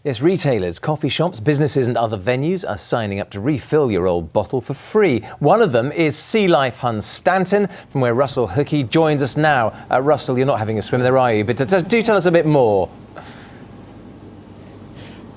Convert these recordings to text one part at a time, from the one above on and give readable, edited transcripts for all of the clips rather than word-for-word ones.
Yes, retailers, coffee shops, businesses and other venues are signing up to refill your old bottle for free. One of them is Sea Life Hunstanton, from where Russell Hookey joins us now. Russell, you're not having a swim there, are you? But do tell us a bit more.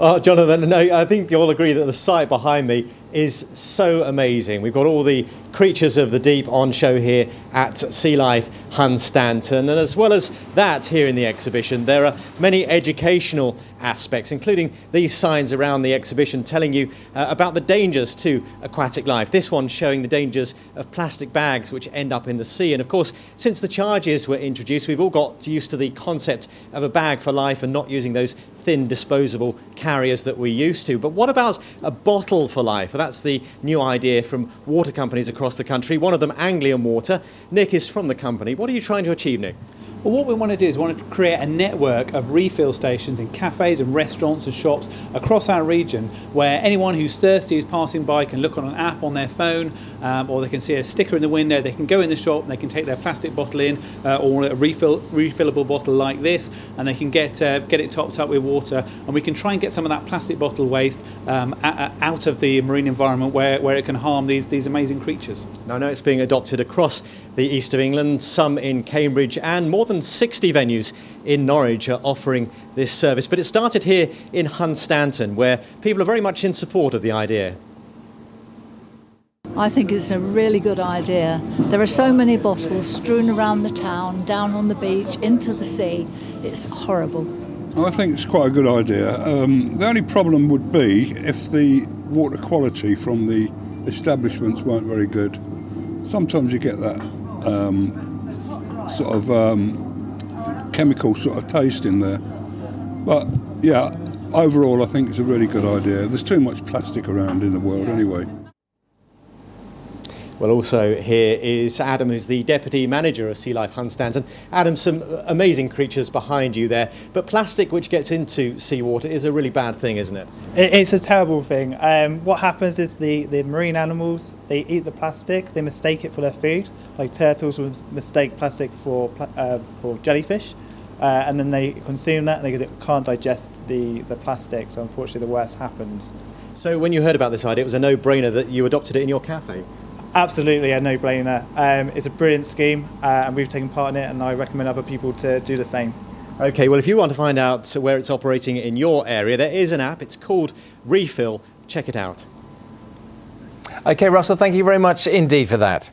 Oh, Jonathan, no, I think you'll agree that the site behind me is so amazing. We've got all the creatures of the deep on show here at Sea Life Hunstanton, and as well as that here in the exhibition there are many educational aspects, including these signs around the exhibition telling you about the dangers to aquatic life. This one showing the dangers of plastic bags which end up in the sea, and of course since the charges were introduced we've all got used to the concept of a bag for life and not using those thin disposable carriers that we used to. But what about a bottle for life? Well, that's the new idea from water companies across the country, one of them Anglia Water. Nick is from the company. What are you trying to achieve, Nick? Well, what we want to do is we want to create a network of refill stations in cafes and restaurants and shops across our region where anyone who's thirsty is passing by can look on an app on their phone, or they can see a sticker in the window, they can go in the shop and they can take their plastic bottle in, or a refillable bottle like this, and they can get it topped up with water, and we can try and get some of that plastic bottle waste out of the marine environment where it can harm these amazing creatures. Now, I know it's being adopted across the east of England, some in Cambridge, and more than 60 venues in Norwich are offering this service. But it started here in Hunstanton, where people are very much in support of the idea. I think it's a really good idea. There are so many bottles strewn around the town, down on the beach, into the sea. It's horrible. I think it's quite a good idea. The only problem would be if the water quality from the establishments weren't very good. Sometimes you get that sort of chemical sort of taste in there. But yeah, overall I think it's a really good idea. There's too much plastic around in the world anyway. Well, also here is Adam, who's the Deputy Manager of Sea Life Hunstanton. Adam, some amazing creatures behind you there, but plastic which gets into seawater is a really bad thing, isn't it? It's a terrible thing. What happens is the marine animals, they eat the plastic, they mistake it for their food. Like turtles will mistake plastic for jellyfish, and then they consume that and they can't digest the plastic, so unfortunately the worst happens. So when you heard about this idea, it was a no-brainer that you adopted it in your cafe? Absolutely a no-brainer. It's a brilliant scheme, and we've taken part in it, and I recommend other people to do the same. Okay, well if you want to find out where it's operating in your area, there is an app. It's called Refill. Check it out. Okay, Russell, thank you very much indeed for that.